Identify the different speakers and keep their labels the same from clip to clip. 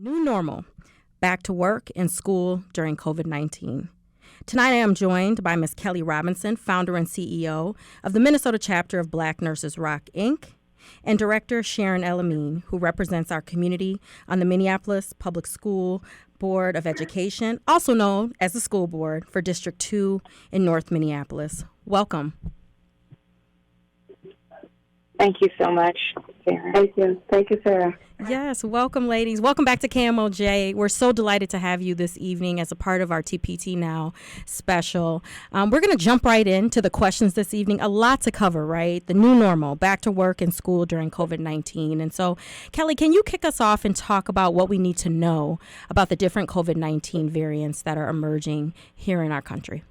Speaker 1: New normal, back to work and school during COVID-19. Tonight I am joined by Ms. Kelly Robinson, founder and CEO of the Minnesota chapter of Black Nurses Rock, Inc., and Director Sharon El-Amin, who represents our community on the Minneapolis Public School Board of Education, also known as the School Board for District 2 in North Minneapolis. Welcome.
Speaker 2: Thank you so much, Sarah.
Speaker 3: Thank you. Thank you, Sarah.
Speaker 1: Yes, welcome, ladies. Welcome back to KMOJ. We're so delighted to have you this evening as a part of our TPT Now special. We're going to jump right into the questions this evening. A lot to cover, right? The new normal, back to work and school during COVID-19. And so, Kelly, can you kick us off and talk about what we need to know about the different COVID-19 variants that are emerging here in our country?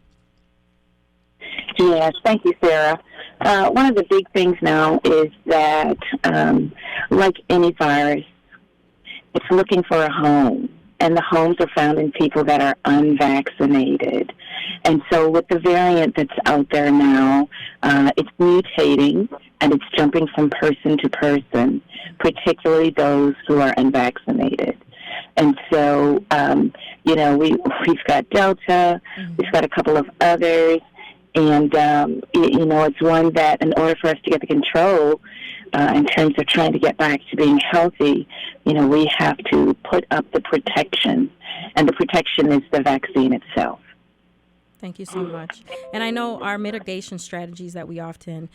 Speaker 2: Yes, thank you, Sarah. One of the big things now is that, like any virus, it's looking for a home, and the homes are found in people that are unvaccinated. And so with the variant that's out there now, it's mutating, and it's jumping from person to person, particularly those who are unvaccinated. And so, we've got Delta, we've got a couple of others, and, it's one that in order for us to get the control in terms of trying to get back to being healthy, we have to put up the protection, and the protection is the vaccine itself.
Speaker 1: Thank you so much. And I know our mitigation strategies that we often,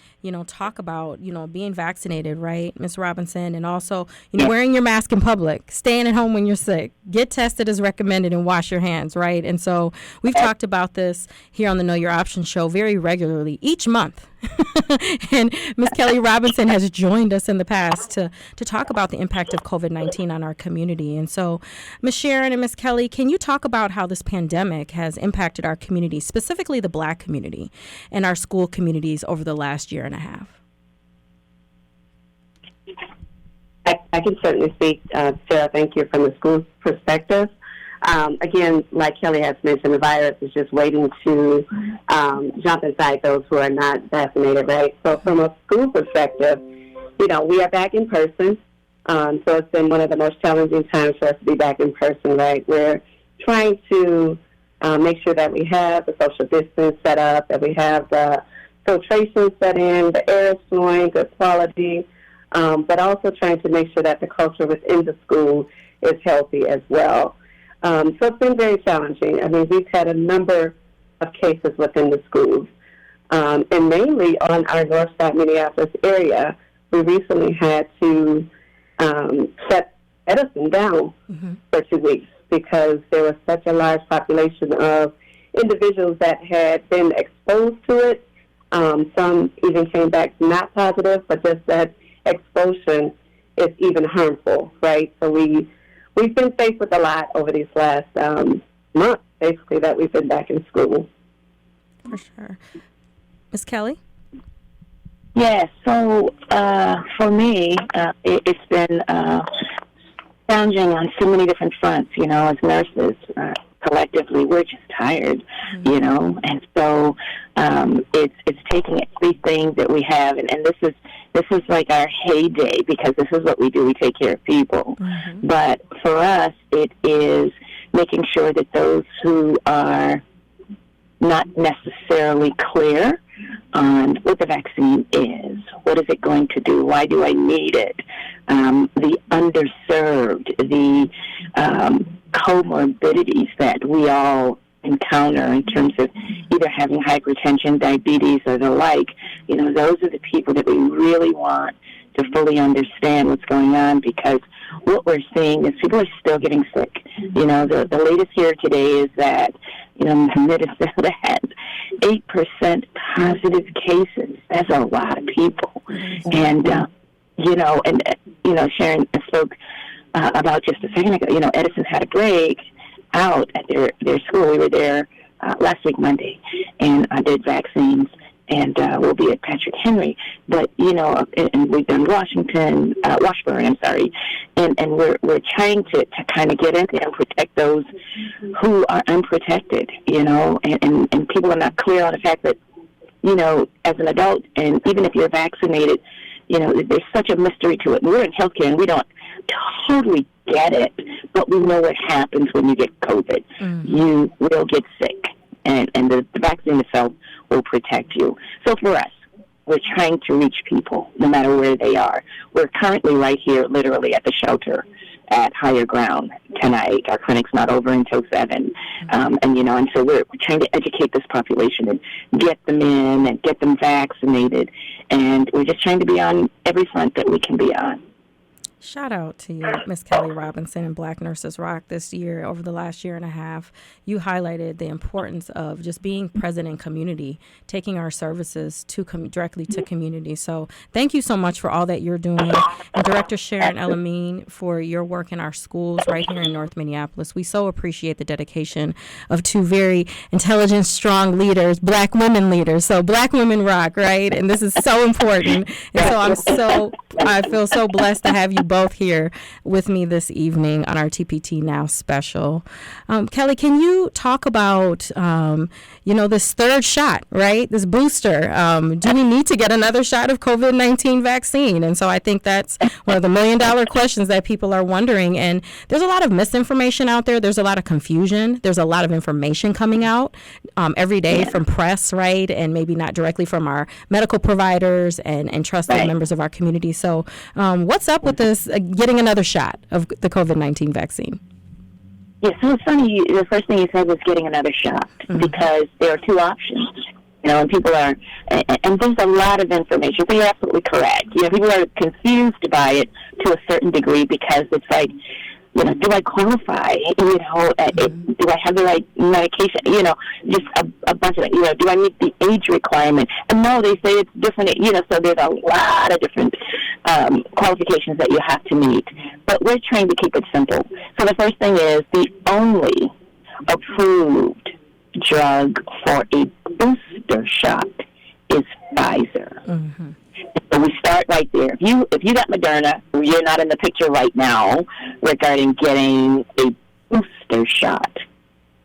Speaker 1: talk about, being vaccinated, right, Ms. Robinson, and also, wearing your mask in public, staying at home when you're sick, get tested as recommended, and wash your hands, right? And so we've talked about this here on the Know Your Options show very regularly each month. And Ms. Kelly Robinson has joined us in the past to talk about the impact of COVID-19 on our community. And so, Ms. Sharon and Ms. Kelly, can you talk about how this pandemic has impacted our community, specifically the Black community and our school communities over the last year and a half?
Speaker 3: I can certainly speak, Sarah, thank you, from the school perspective. Again, like Kelly has mentioned, the virus is just waiting to jump inside those who are not vaccinated, right? So from a school perspective, we are back in person. So it's been one of the most challenging times for us to be back in person, right? We're trying to make sure that we have the social distance set up, that we have the filtration set in, the air is flowing, good quality, but also trying to make sure that the culture within the school is healthy as well. So it's been very challenging. I mean, we've had a number of cases within the schools, and mainly on our north side Minneapolis area. We recently had to shut Edison down for 2 weeks because there was such a large population of individuals that had been exposed to it. Some even came back not positive, but just that exposure is even harmful, right? So we've been faced with a lot over these last months, basically, that we've been back in school.
Speaker 1: For sure. Ms. Kelly?
Speaker 2: Yes, so for me, it's been challenging on so many different fronts, as nurses. Collectively, we're just tired, and so it's taking everything that we have, and this is like our heyday because this is what we do. We take care of people. But for us, it is making sure that those who are not necessarily clear on what the vaccine is, what is it going to do, why do I need it, the underserved, the comorbidities that we all encounter in terms of either having hypertension, diabetes, or the like, those are the people that we really want to fully understand what's going on, because what we're seeing is people are still getting sick. The latest here today is that, Minnesota has 8% positive cases. That's a lot of people. And, Sharon spoke about just a second ago, Edison's had a break out at their school. We were there last week, Monday, and I did vaccines, and we'll be at Patrick Henry. But, and we've done Washburn, and we're trying to kind of get in there and protect those who are unprotected, and people are not clear on the fact that, as an adult, and even if you're vaccinated, there's such a mystery to it. We're in healthcare, and we don't totally get it, but we know what happens when you get COVID. You will get sick, and the vaccine itself will protect you. So for us, we're trying to reach people no matter where they are. We're currently right here, literally at the shelter at Higher Ground tonight. Our clinic's not over until 7. And so we're trying to educate this population and get them in and get them vaccinated. And we're just trying to be on every front that we can be on.
Speaker 1: Shout out to you, Ms. Kelly Robinson and Black Nurses Rock this year. Over the last year and a half, you highlighted the importance of just being present in community, taking our services to directly to community. So thank you so much for all that you're doing. And Director Sharon El-Amin, for your work in our schools right here in North Minneapolis. We so appreciate the dedication of 2 very intelligent, strong leaders, Black women leaders. So Black women rock, right? And this is so important. And so I feel so blessed to have you both here with me this evening on our TPT Now special. Kelly, can you talk about, this third shot, right? This booster. Do we need to get another shot of COVID-19 vaccine? And so I think that's one of the million-dollar questions that people are wondering. And there's a lot of misinformation out there. There's a lot of confusion. There's a lot of information coming out every day from press, right? And maybe not directly from our medical providers and trusted members of our community. So what's up with this getting another shot of the COVID-19 vaccine?
Speaker 2: Yeah, so it's funny, the first thing you said was getting another shot, because there are 2 options, and people are, and there's a lot of information, so you're absolutely correct. People are confused by it to a certain degree, because it's like, do I qualify? Do I have the right medication? Just a bunch of it. Do I meet the age requirement? And no, they say it's different. So there's a lot of different qualifications that you have to meet. But we're trying to keep it simple. So the first thing is the only approved drug for a booster shot is Pfizer. So we start right there. If you got Moderna, you're not in the picture right now regarding getting a booster shot.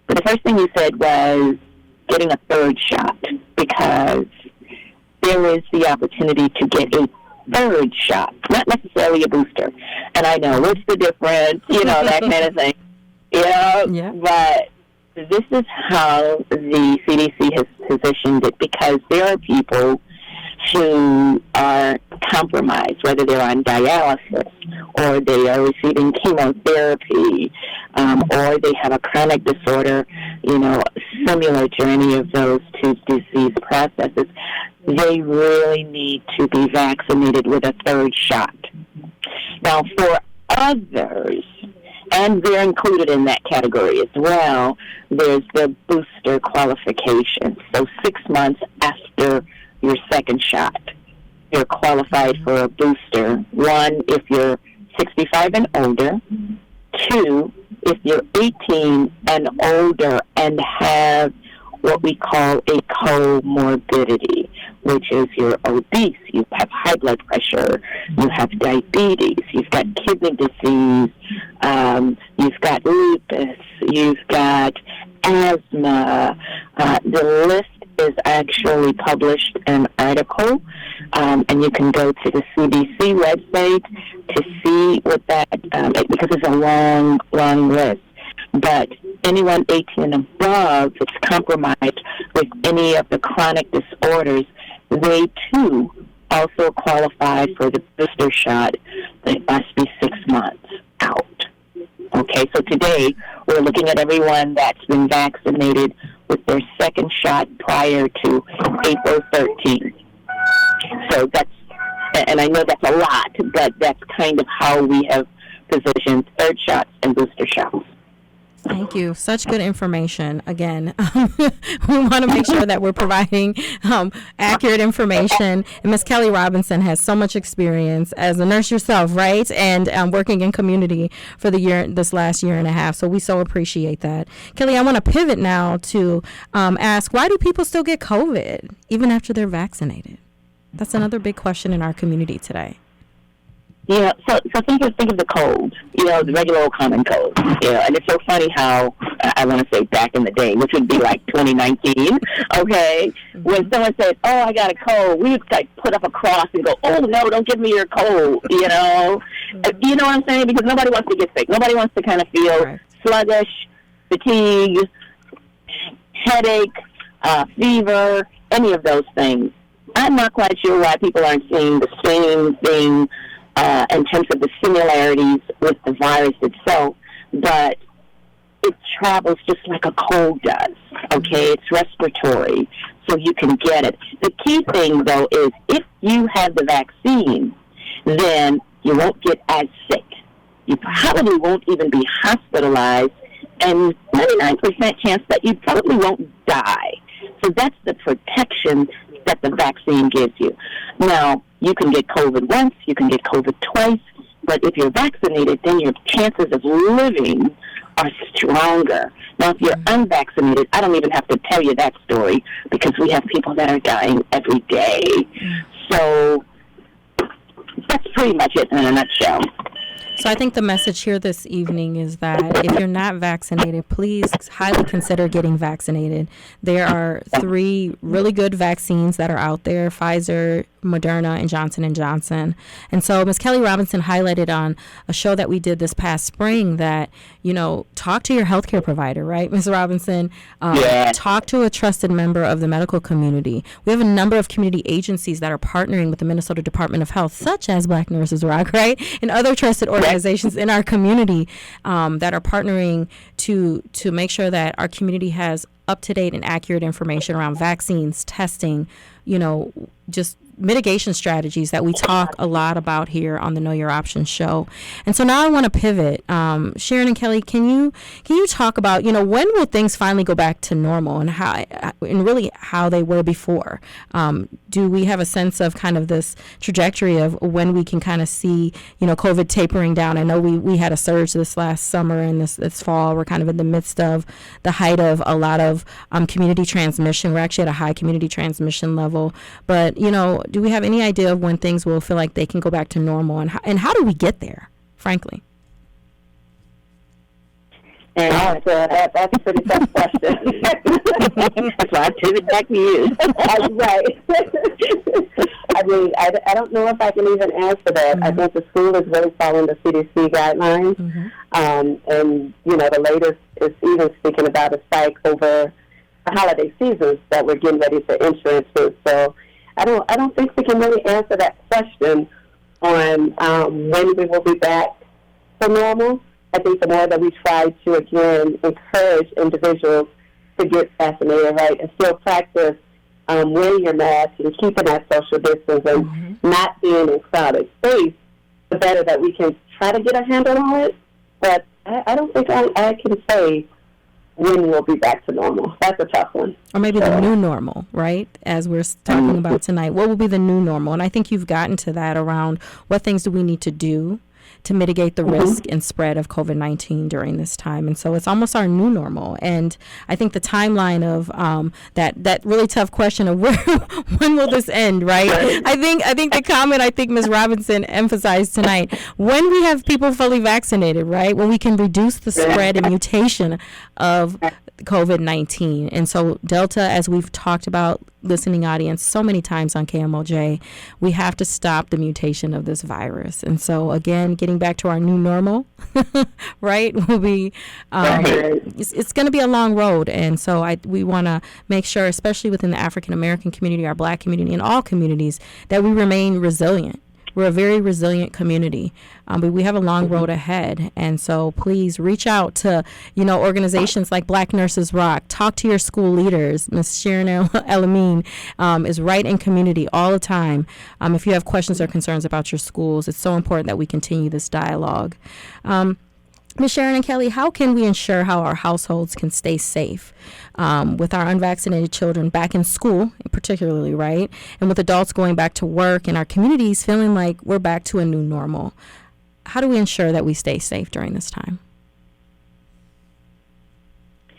Speaker 2: But the first thing you said was getting a third shot, because there is the opportunity to get a third shot, not necessarily a booster. And I know, what's the difference, that kind of thing.
Speaker 1: Yeah.
Speaker 2: But this is how the CDC has positioned it, because there are people who are compromised, whether they're on dialysis or they are receiving chemotherapy, or they have a chronic disorder, similar to any of those 2 disease processes. They really need to be vaccinated with a third shot. Now, for others, and they're included in that category as well, there's the booster qualification. So 6 months after your second shot, you're qualified for a booster. 1, if you're 65 and older. 2, if you're 18 and older and have what we call a comorbidity, which is you're obese, you have high blood pressure, you have diabetes, you've got kidney disease, you've got lupus, you've got asthma. The list is actually published an article, and you can go to the CDC website to see what that, because it's a long, long list. But anyone 18 and above that's compromised with any of the chronic disorders, they too also qualify for the booster shot, but it must be 6 months out. Okay, so today we're looking at everyone that's been vaccinated with their second shot prior to April 13th. So that's, and I know that's a lot, but that's kind of how we have positioned third shots and booster shots.
Speaker 1: Thank you. Such good information. Again, we want to make sure that we're providing accurate information. And Ms. Kelly Robinson has so much experience as a nurse yourself, right? And working in community for this last year and a half. So we so appreciate that. Kelly, I want to pivot now to ask, why do people still get COVID even after they're vaccinated? That's another big question in our community today.
Speaker 2: So think of the cold, the regular old common cold, and it's so funny how I want to say back in the day, which would be like 2019, okay, when someone said, "Oh, I got a cold," we would like put up a cross and go, "Oh no, don't give me your cold," You know what I'm saying? Because nobody wants to get sick. Nobody wants to kind of feel sluggish, fatigue, headache, fever, any of those things. I'm not quite sure why people aren't seeing the same thing in terms of the similarities with the virus itself, but it travels just like a cold does, okay? It's respiratory, so you can get it. The key thing, though, is if you have the vaccine, then you won't get as sick. You probably won't even be hospitalized, and 99% chance that you probably won't die. So that's the protection that the vaccine gives you. Now, you can get COVID once, you can get COVID twice, but if you're vaccinated, then your chances of living are stronger. Now, if you're unvaccinated, I don't even have to tell you that story because we have people that are dying every day. So that's pretty much it in a nutshell.
Speaker 1: So I think the message here this evening is that if you're not vaccinated, please highly consider getting vaccinated. There are 3 really good vaccines that are out there: Pfizer, Moderna, and Johnson & Johnson. And so Ms. Kelly Robinson highlighted on a show that we did this past spring that, talk to your healthcare provider, right, Ms. Robinson? Talk to a trusted member of the medical community. We have a number of community agencies that are partnering with the Minnesota Department of Health, such as Black Nurses Rock, right, and other trusted organizations in our community that are partnering to make sure that our community has up-to-date and accurate information around vaccines, testing, just mitigation strategies that we talk a lot about here on the Know Your Options show. And so now I want to pivot. Sharon and Kelly, can you talk about, when will things finally go back to normal and really how they were before? Do we have a sense of kind of this trajectory of when we can kind of see, COVID tapering down? I know we had a surge this last summer and this fall. We're kind of in the midst of the height of a lot of community transmission. We're actually at a high community transmission level. But, do we have any idea of when things will feel like they can go back to normal, and how do we get there, frankly?
Speaker 3: And that's a pretty tough question.
Speaker 2: That's why I pivot back to you.
Speaker 3: Right. I mean, I don't know if I can even answer that. I think the school is really following the CDC guidelines. And, the latest is even speaking about a spike over the holiday seasons that we're getting ready to enter into. So I don't think we can really answer that question on when we will be back to normal. I think the more that we try to, again, encourage individuals to get vaccinated, right, and still practice wearing your mask and keeping that social distance and not being in crowded space, the better that we can try to get a handle on it. But I don't think I can say when we'll be back to normal. That's a tough one.
Speaker 1: Or maybe the new normal, right, as we're talking about tonight. What will be the new normal? And I think you've gotten to that around what things do we need to do to mitigate the risk and spread of COVID-19 during this time. And so it's almost our new normal. And I think the timeline of that really tough question of when will this end, right? I think the comment Ms. Robinson emphasized tonight, when we have people fully vaccinated, right, when we can reduce the spread and mutation of COVID-19. And so Delta, as we've talked about, listening audience, so many times on KMOJ, we have to stop the mutation of this virus. And so again, getting back to our new normal, right, will be, it's going to be a long road. And so we want to make sure, especially within the African American community, our Black community, and all communities, that we remain resilient. We're a very resilient community, but we have a long road ahead. And so please reach out to, organizations like Black Nurses Rock. Talk to your school leaders. Ms. Sharon El-Amin is right in community all the time. If you have questions or concerns about your schools, it's so important that we continue this dialogue. Ms. Sharon and Kelly, how can we ensure how our households can stay safe with our unvaccinated children back in school, particularly, right? And with adults going back to work and our communities feeling like we're back to a new normal. How do we ensure that we stay safe during this time?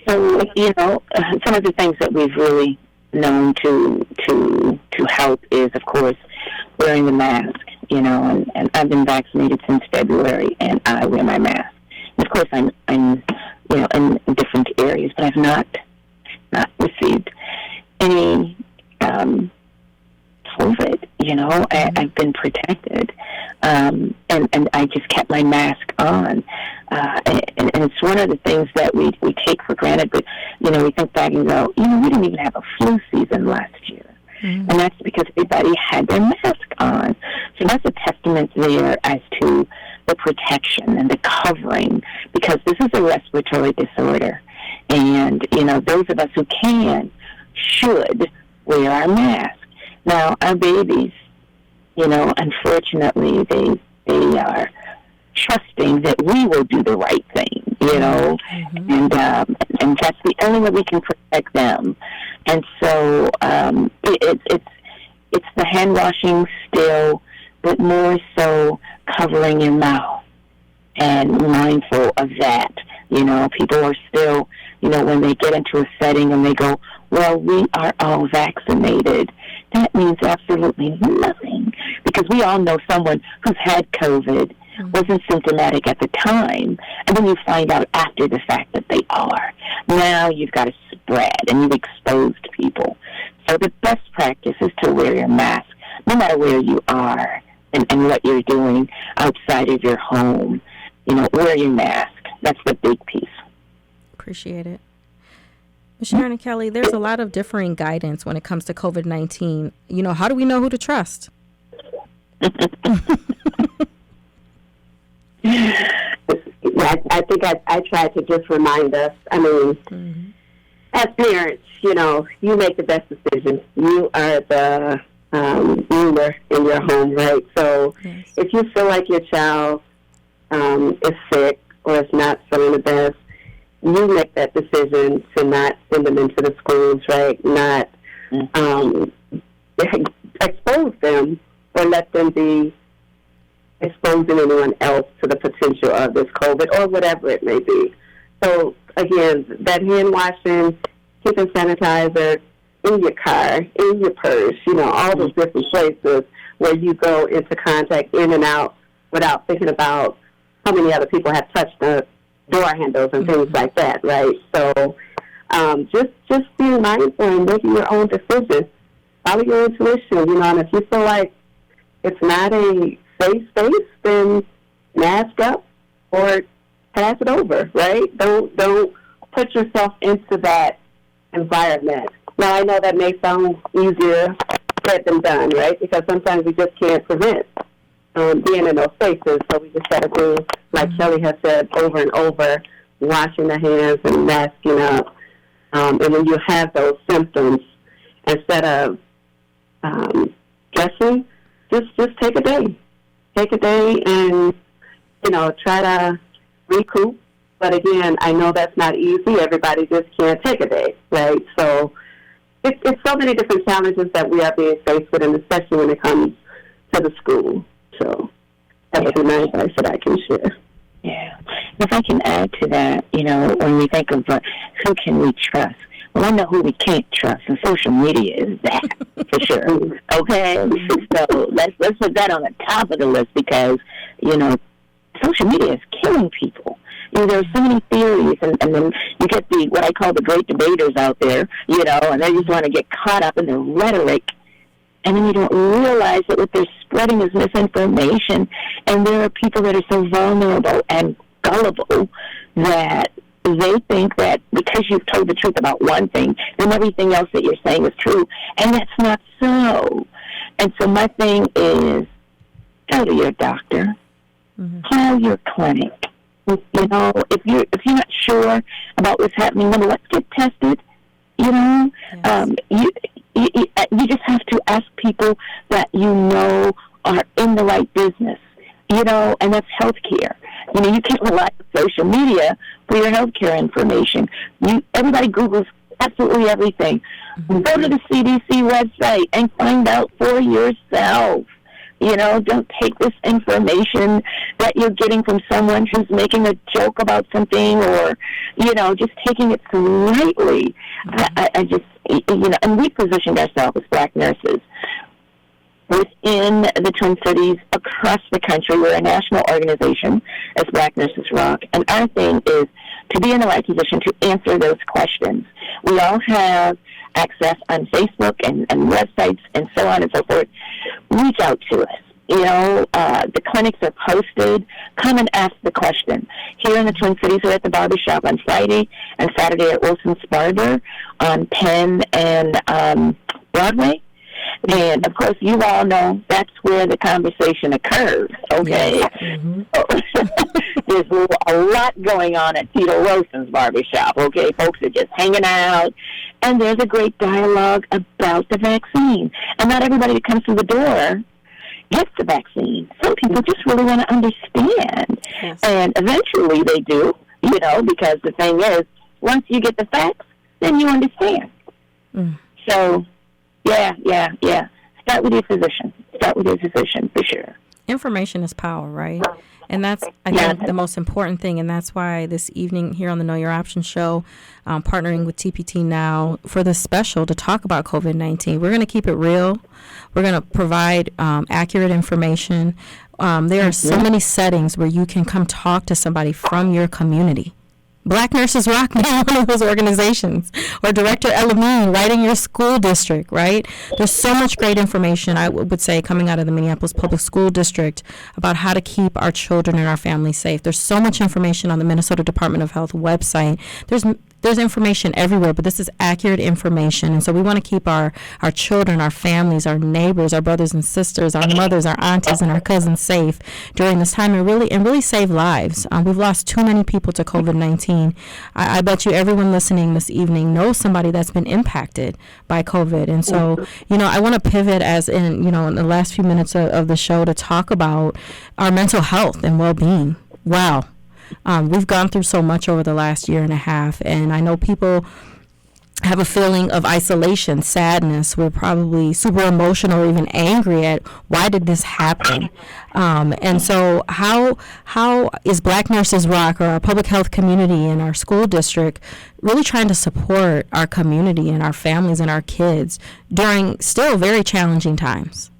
Speaker 2: So, some of the things that we've really known to help is, of course, wearing the mask. and I've been vaccinated since February, and I wear my mask. And of course, I'm in different areas, but I've not received any COVID. I've been protected, and I just kept my mask on, and it's one of the things that we take for granted. But we think back and go, we didn't even have a flu season last year. Mm-hmm. And that's because everybody had their mask on. So that's a testament there as to the protection and the covering, because this is a respiratory disorder. And, those of us who should wear our mask. Now, our babies, unfortunately, they are trusting that we will do the right thing, mm-hmm. and that's the only way we can protect them. And so it's the hand washing still, but more so covering your mouth and mindful of that. People are still, when they get into a setting and they go, well, we are all vaccinated. That means absolutely nothing, because we all know someone who's had COVID, wasn't symptomatic at the time, and then you find out after the fact that they are. Now you've got to spread, and you've exposed people. So the best practice is to wear your mask, no matter where you are and what you're doing outside of your home. Wear your mask. That's the big piece.
Speaker 1: Appreciate it. Sharon and Kelly, there's a lot of differing guidance when it comes to COVID-19. How do we know who to trust?
Speaker 3: I think I tried to just remind us. Mm-hmm. As parents, you make the best decision. You are the ruler in your home, right? So yes. If you feel like your child is sick or is not feeling the best, you make that decision to not send them into the schools, right? Not expose them or let them be exposing anyone else to the potential of this COVID or whatever it may be. So, again, that hand washing, keeping sanitizer in your car, in your purse, all those different places where you go into contact in and out without thinking about how many other people have touched the door handles and things like that, right? So just being mindful and making your own decision. Follow your intuition, and if you feel like it's not a safe space, then mask up or pass it over, right? Don't put yourself into that environment. Now, I know that may sound easier said than done, right? Because sometimes we just can't prevent being in those spaces, so we just got to do, like Kelly has said over and over, washing the hands and masking up. And when you have those symptoms, instead of guessing, just take a day. Take a day and, try to recoup. But again, I know that's not easy. Everybody just can't take a day, right? So it's so many different challenges that we are being faced with, and especially when it comes to the school. So that's my advice that I can share.
Speaker 2: Yeah. If I can add to that, when we think of who can we trust, well, I know who we can't trust, and social media is that, for sure. Okay? So let's put that on the top of the list, because, social media is killing people. There are so many theories, and then you get what I call the great debaters out there, and they just want to get caught up in the rhetoric. And then you don't realize that what they're spreading is misinformation. And there are people that are so vulnerable and gullible that they think that because you've told the truth about one thing, then everything else that you're saying is true. And that's not so. And so my thing is, go to your doctor. Call your clinic. If you're not sure about what's happening, then let's get tested. Yes. You just have to ask people that are in the right business, and that's healthcare. You can't rely on social media for your healthcare information. Everybody Googles absolutely everything. Go to the CDC website and find out for yourself. Don't take this information that you're getting from someone who's making a joke about something, or, just taking it so lightly. I just, and we positioned ourselves as Black nurses. within the Twin Cities, across the country. We're a national organization as Black Nurses Rock, and our thing is to be in the right position to answer those questions. We all have access on Facebook and websites and so on and so forth. Reach out to us. You know, the clinics are posted. Come and ask the question. Here in the Twin Cities, we're at the barbershop on Friday and Saturday at Wilson's Barber on Penn and Broadway. And, of course, you all know that's where the conversation occurs, okay? Yes. Mm-hmm. There's a lot going on at Tito Wilson's barbershop, okay? Folks are just hanging out, and there's a great dialogue about the vaccine. And not everybody that comes through the door gets the vaccine. Some people just really want to understand. Yes. And eventually they do, you know, because the thing is, once you get the facts, then you understand. Mm. So, yeah. Start with your physician. For sure.
Speaker 1: Information is power, right? And that's, I think, the most important thing. And that's why this evening here on the Know Your Options show, partnering with TPT Now for this special to talk about COVID-19. We're going to keep it real. We're going to provide accurate information. There are so many settings where you can come talk to somebody from your community. Black Nurses Rock, one of those organizations, or Director El-Amin, right in your school district, right? There's so much great information, I would say, coming out of the Minneapolis Public School District about how to keep our children and our families safe. There's so much information on the Minnesota Department of Health website. There's information everywhere, but this is accurate information. And so we want to keep our children, our families, our neighbors, our brothers and sisters, our mothers, our aunties, and our cousins safe during this time and really save lives. We've lost too many people to COVID-19. I bet you everyone listening this evening knows somebody that's been impacted by COVID. And so, you know, I want to pivot in the last few minutes of the show to talk about our mental health and well-being. Wow. We've gone through so much over the last year and a half, and I know people have a feeling of isolation, sadness. We're probably super emotional or even angry at why did this happen? And so how is Black Nurses Rock, or our public health community and our school district, really trying to support our community and our families and our kids during still very challenging times?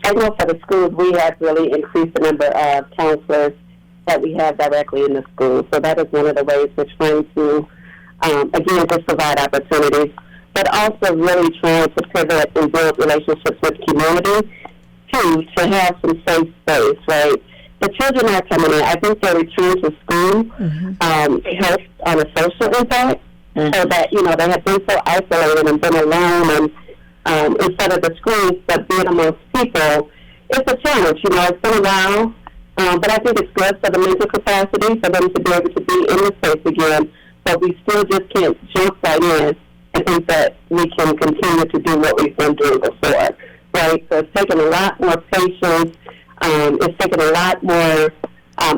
Speaker 3: I know for the schools, we have really increased the number of counselors that we have directly in the schools. So that is one of the ways we're trying to, again, just provide opportunities, but also really trying to pivot and build relationships with community, too, to have some safe space, right? The children are coming in. I think their return to school helps on a social impact, so that, you know, they have been so isolated and been alone, and instead of the screens, but being amongst people, it's a challenge. You know, it's been a while, but I think it's good for the mental capacity for them to be able to be in the space again, but we still just can't jump right in and think that we can continue to do what we've been doing before, right? So it's taken a lot more patience, it's taken a lot more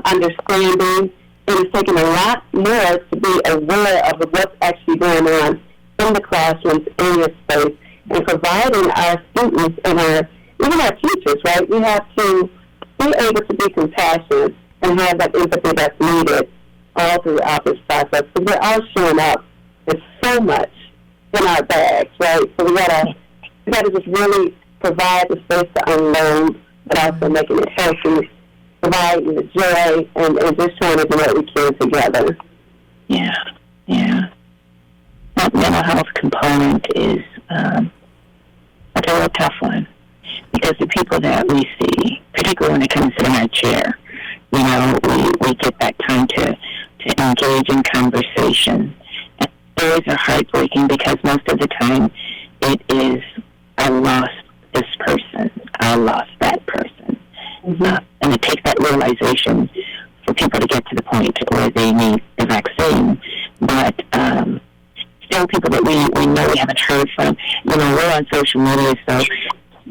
Speaker 3: understanding, and it's taken a lot more to be aware of what's actually going on in the classrooms, in your space, and providing our students and even our teachers, right? We have to be able to be compassionate and have that empathy that's needed all throughout this process. Because we're all showing up with so much in our bags, right? So we gotta just really provide the space to unload, but also making it healthy, providing the joy, and just trying to do what we can together.
Speaker 2: Yeah. That mental health component is a real tough one, because the people that we see, particularly when they come and sit in our chair, you know, we get that time to engage in conversation. And stories are heartbreaking because most of the time it is, I lost this person, I lost that person. And it takes that realization for people to get to the point where they need the vaccine. But still people that we know we haven't heard from. You know, we're on social media, so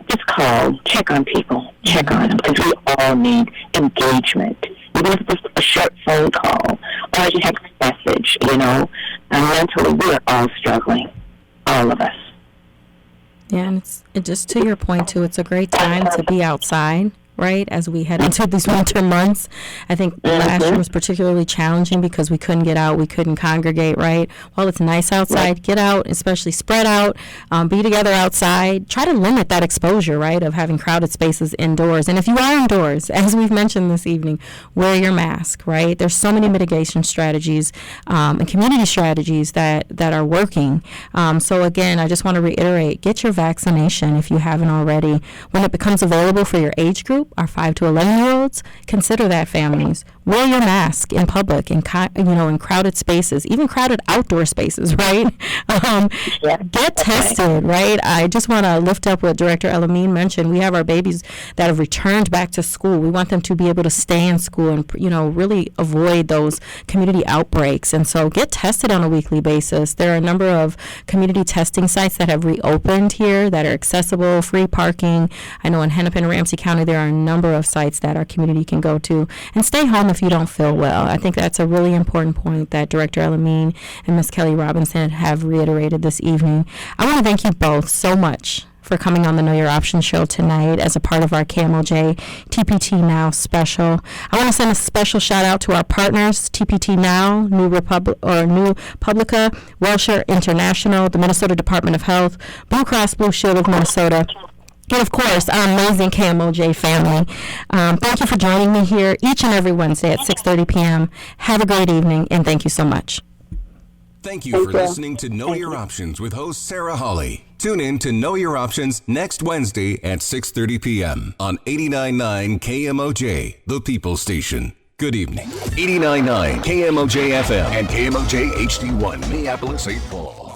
Speaker 2: just call, check on people, check on them, because we all need engagement. Even if it's just a short phone call or as you text message, you know, and mentally we are all struggling, all of us.
Speaker 1: Yeah, and it's just to your point, too, it's a great time to be outside, right, as we head into these winter months. I think last year was particularly challenging because we couldn't get out, we couldn't congregate, right? While it's nice outside, get out, especially spread out, be together outside. Try to limit that exposure, right, of having crowded spaces indoors. And if you are indoors, as we've mentioned this evening, wear your mask, right? There's so many mitigation strategies and community strategies that are working. So again, I just want to reiterate, get your vaccination if you haven't already. When it becomes available for your age group, our 5 to 11-year-olds, consider that, families. Wear your mask in public, in crowded spaces, even crowded outdoor spaces, right? Get tested, right? I just want to lift up what Director El-Amin mentioned. We have our babies that have returned back to school. We want them to be able to stay in school and, really avoid those community outbreaks. And so get tested on a weekly basis. There are a number of community testing sites that have reopened here that are accessible, free parking. I know in Hennepin and Ramsey County, there are a number of sites that our community can go to. And stay home if you don't feel well. I think that's a really important point that Director El-Amin and Ms. Kelly Robinson have reiterated this evening. I want to thank you both so much for coming on the Know Your Options show tonight as a part of our KMOJ TPT Now special. I want to send a special shout out to our partners, TPT Now, NewPublica, WellShare International, the Minnesota Department of Health, Blue Cross Blue Shield of Minnesota, and of course, our amazing KMOJ family. Thank you for joining me here each and every Wednesday at 6:30 p.m. Have a great evening, and thank you so much.
Speaker 4: Thank you for listening to Know Your Options with host Sara Hollie. Tune in to Know Your Options next Wednesday at 6:30 p.m. on 89.9 KMOJ, the People Station. Good evening. 89.9 KMOJ FM and KMOJ HD1, Minneapolis, St. Paul.